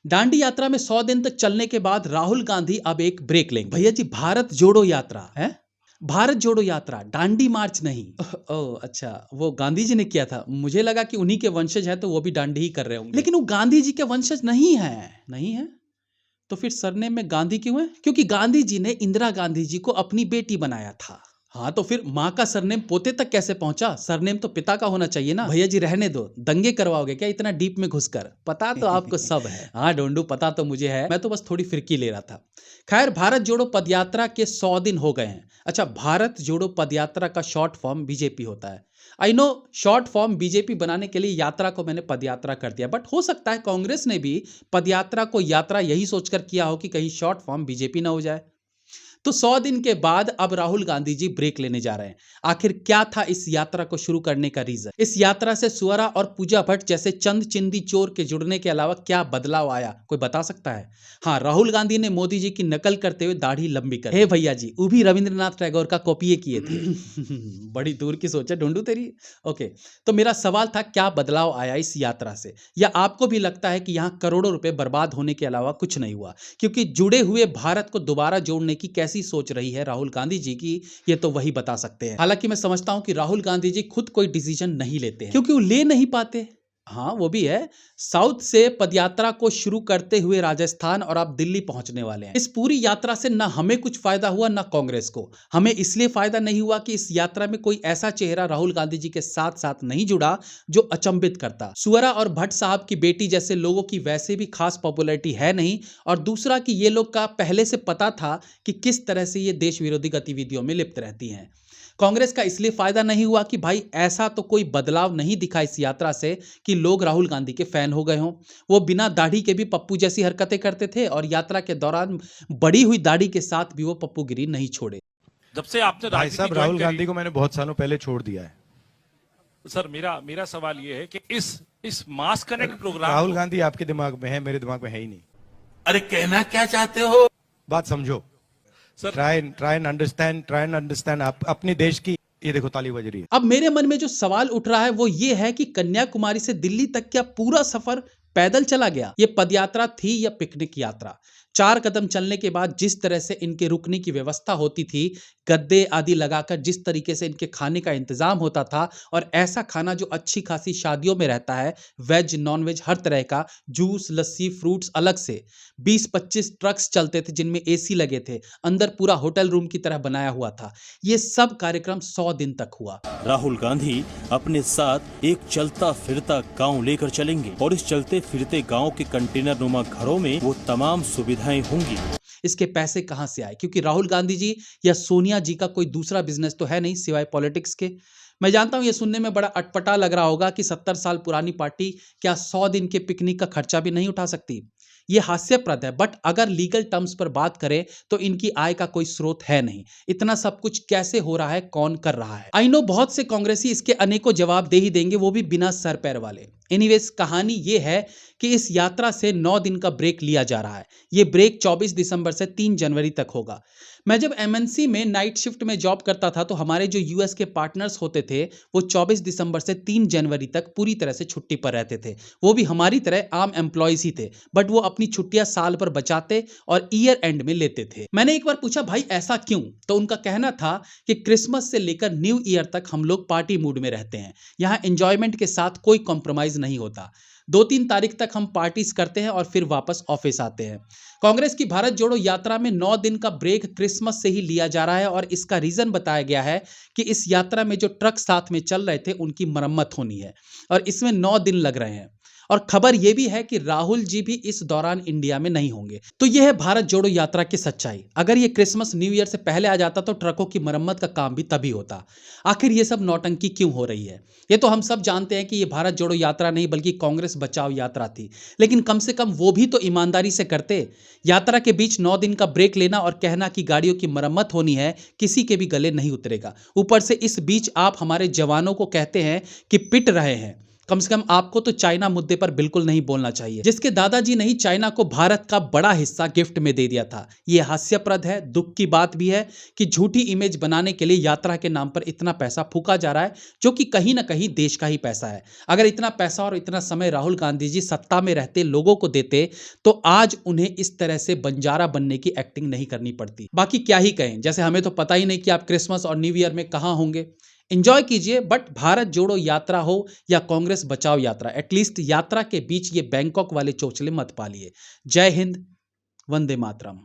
दांडी यात्रा में 100 दिन तक चलने के बाद राहुल गांधी अब एक ब्रेक लेंगे। भैया जी, भारत जोड़ो यात्रा है, भारत जोड़ो यात्रा, दांडी मार्च नहीं। ओह अच्छा, वो गांधी जी ने किया था। मुझे लगा कि उन्हीं के वंशज हैं तो वो भी दांडी ही कर रहे होंगे, लेकिन वो गांधी जी के वंशज नहीं है। नहीं है तो फिर सरनेम में गांधी क्यों है? क्योंकि गांधी जी ने इंदिरा गांधी जी को अपनी बेटी बनाया था। हाँ तो फिर माँ का सरनेम पोते तक कैसे पहुंचा? सरनेम तो पिता का होना चाहिए ना। भैया जी रहने दो, दंगे करवाओगे क्या इतना डीप में घुसकर? पता तो आपको सब है। हाँ डोंडू, पता तो मुझे है, मैं तो बस थोड़ी फिरकी ले रहा था। खैर, भारत जोड़ो पदयात्रा के 100 दिन हो गए हैं। अच्छा, भारत जोड़ो पदयात्रा का शॉर्ट फॉर्म बीजेपी होता है। I know, short form BJP बनाने के लिए यात्रा को मैंने पदयात्रा कर दिया, बट हो सकता है कांग्रेस ने भी पदयात्रा को यात्रा यही सोचकर किया हो कि कहीं शॉर्ट फॉर्म बीजेपी ना हो जाए। तो 100 दिन के बाद अब राहुल गांधी जी ब्रेक लेने जा रहे हैं। आखिर क्या था इस यात्रा को शुरू करने का रीजन? इस यात्रा से सुअरा और पूजा भट्ट जैसे चंद चिंदी चोर के जुड़ने के अलावा क्या बदलाव आया, कोई बता सकता है? हाँ, राहुल गांधी ने मोदी जी की नकल करते हुए दाढ़ी लंबी कर, हे भैया जी, वो भी रविंद्रनाथ टैगोर का कॉपी किए थे। बड़ी दूर की सोच है ढूंढू तेरी। ओके, तो मेरा सवाल था, क्या बदलाव आया इस यात्रा से? या आपको भी लगता है कि यहाँ करोड़ों रुपए बर्बाद होने के अलावा कुछ नहीं हुआ? क्योंकि जुड़े हुए भारत को दोबारा जोड़ने की कैसी सोच रही है राहुल गांधी जी की, ये तो वही बता सकते हैं। हालांकि मैं समझता हूं कि राहुल गांधी जी खुद कोई डिसीजन नहीं लेते हैं, क्योंकि वो ले नहीं पाते। हाँ वो भी है, साउथ से पदयात्रा को शुरू करते हुए राजस्थान और अब दिल्ली पहुंचने वाले हैं। इस पूरी यात्रा से ना हमें कुछ फायदा हुआ ना कांग्रेस को। हमें इसलिए फायदा नहीं हुआ कि इस यात्रा में कोई ऐसा चेहरा राहुल गांधी जी के साथ साथ नहीं जुड़ा जो अचंभित करता। सुअरा और भट्ट साहब की बेटी जैसे लोगों की वैसे भी खास पॉपुलैरिटी है नहीं, और दूसरा कि ये लोग का पहले से पता था कि किस तरह से ये देश विरोधी गतिविधियों में लिप्त रहती हैं। कांग्रेस का इसलिए फायदा नहीं हुआ कि भाई ऐसा तो कोई बदलाव नहीं दिखा इस यात्रा से कि लोग राहुल गांधी के फैन हो गए हों। वो बिना दाढ़ी के भी पप्पू जैसी हरकतें करते थे, और यात्रा के दौरान बड़ी हुई दाढ़ी के साथ भी वो पप्पूगिरी नहीं छोड़े। जब से आपने भाई साहब, राहुल गांधी को मैंने बहुत सालों पहले छोड़ दिया है। सर मेरा सवाल ये है कि इस मास कनेक्ट प्रोग्राम, राहुल गांधी आपके दिमाग में है, मेरे दिमाग में है ही नहीं। अरे कहना क्या चाहते हो? बात समझो सर। ट्राई एंड अंडरस्टैंड आप अपने देश की। ये देखो ताली बज रही है। अब मेरे मन में जो सवाल उठ रहा है वो ये है कि कन्याकुमारी से दिल्ली तक क्या पूरा सफर पैदल चला गया? ये पदयात्रा थी या पिकनिक यात्रा? 4 कदम चलने के बाद जिस तरह से इनके रुकने की व्यवस्था होती थी, गद्दे आदि लगाकर जिस तरीके से इनके खाने का इंतजाम होता था, और ऐसा खाना जो अच्छी खासी शादियों में रहता है, वेज नॉन वेज हर तरह का, जूस लस्सी फ्रूट्स अलग से, 20-25 ट्रक्स चलते थे जिनमें एसी लगे थे, अंदर पूरा होटल रूम की तरह बनाया हुआ था। ये सब कार्यक्रम 100 दिन तक हुआ। राहुल गांधी अपने साथ एक चलता फिरता गांव लेकर चलेंगे, और इस चलते फिरते गांव के कंटेनर नुमा घरों में वो तमाम सुविधाएं होंगी। इसके पैसे कहां से आए? क्योंकि राहुल गांधी जी या सोनिया जी का कोई दूसरा बिजनेस तो है नहीं सिवाय पॉलिटिक्स के। मैं जानता हूं ये सुनने में बड़ा अटपटा लग रहा होगा कि 70 साल पुरानी पार्टी क्या 100 दिन के पिकनिक का खर्चा भी नहीं उठा सकती? ये हास्यप्रद है, बट अगर लीगल टर्म्स पर बात करें तो इनकी आय का कोई स्रोत है नहीं। इतना सब कुछ कैसे हो रहा है, कौन कर रहा है? आई नो बहुत से कांग्रेसी इसके अनेकों जवाब दे ही देंगे, वो भी बिना सर पैर वाले। एनीवेज, कहानी ये है कि इस यात्रा से 9 दिन का ब्रेक लिया जा रहा है। ये ब्रेक 24 दिसंबर से 3 जनवरी तक होगा। मैं जब एमएनसी में नाइट शिफ्ट में जॉब करता था तो हमारे जो यूएस के पार्टनर्स होते थे वो 24 दिसंबर से 3 जनवरी तक पूरी तरह से छुट्टी पर रहते थे। वो भी हमारी तरह आम एम्प्लॉयज ही थे, बट वो अपनी छुट्टियां साल पर बचाते और ईयर एंड में लेते थे। मैंने एक बार पूछा, भाई ऐसा क्यों? तो उनका कहना था कि क्रिसमस से लेकर न्यू ईयर तक हम लोग पार्टी मूड में रहते हैं। यहाँ एंजॉयमेंट के साथ कोई कॉम्प्रोमाइज नहीं होता। 2-3 तारीख तक हम पार्टीज करते हैं और फिर वापस ऑफिस आते हैं। कांग्रेस की भारत जोड़ो यात्रा में 9 दिन का ब्रेक क्रिसमस से ही लिया जा रहा है, और इसका रीजन बताया गया है कि इस यात्रा में जो ट्रक साथ में चल रहे थे उनकी मरम्मत होनी है, और इसमें 9 दिन लग रहे हैं। और खबर यह भी है कि राहुल जी भी इस दौरान इंडिया में नहीं होंगे। तो यह है भारत जोड़ो यात्रा की सच्चाई। अगर ये क्रिसमस न्यू ईयर से पहले आ जाता तो ट्रकों की मरम्मत का काम भी तभी होता। आखिर ये सब नौटंकी क्यों हो रही है? ये तो हम सब जानते हैं कि ये भारत जोड़ो यात्रा नहीं बल्कि कांग्रेस बचाओ यात्रा थी, लेकिन कम से कम वो भी तो ईमानदारी से करते। यात्रा के बीच 9 दिन का ब्रेक लेना और कहना कि गाड़ियों की मरम्मत होनी है, किसी के भी गले नहीं उतरेगा। ऊपर से इस बीच आप हमारे जवानों को कहते हैं कि पिट रहे हैं। कम से कम आपको तो चाइना मुद्दे पर बिल्कुल नहीं बोलना चाहिए, जिसके दादाजी ने ही चाइना को भारत का बड़ा हिस्सा गिफ्ट में दे दिया था। यह हास्यप्रद है, दुख की बात भी है कि झूठी इमेज बनाने के लिए यात्रा के नाम पर इतना पैसा फूका जा रहा है, जो कि कहीं ना कहीं देश का ही पैसा है। अगर इतना पैसा और इतना समय राहुल गांधी जी सत्ता में रहते लोगों को देते तो आज उन्हें इस तरह से बंजारा बनने की एक्टिंग नहीं करनी पड़ती। बाकी क्या ही कहें, जैसे हमें तो पता ही नहीं कि आप क्रिसमस और न्यू ईयर में कहां होंगे। एंजॉय कीजिए, बट भारत जोड़ो यात्रा हो या कांग्रेस बचाओ यात्रा, एटलीस्ट यात्रा के बीच ये बैंकॉक वाले चोचले मत पालिए। जय हिंद, वंदे मातरम।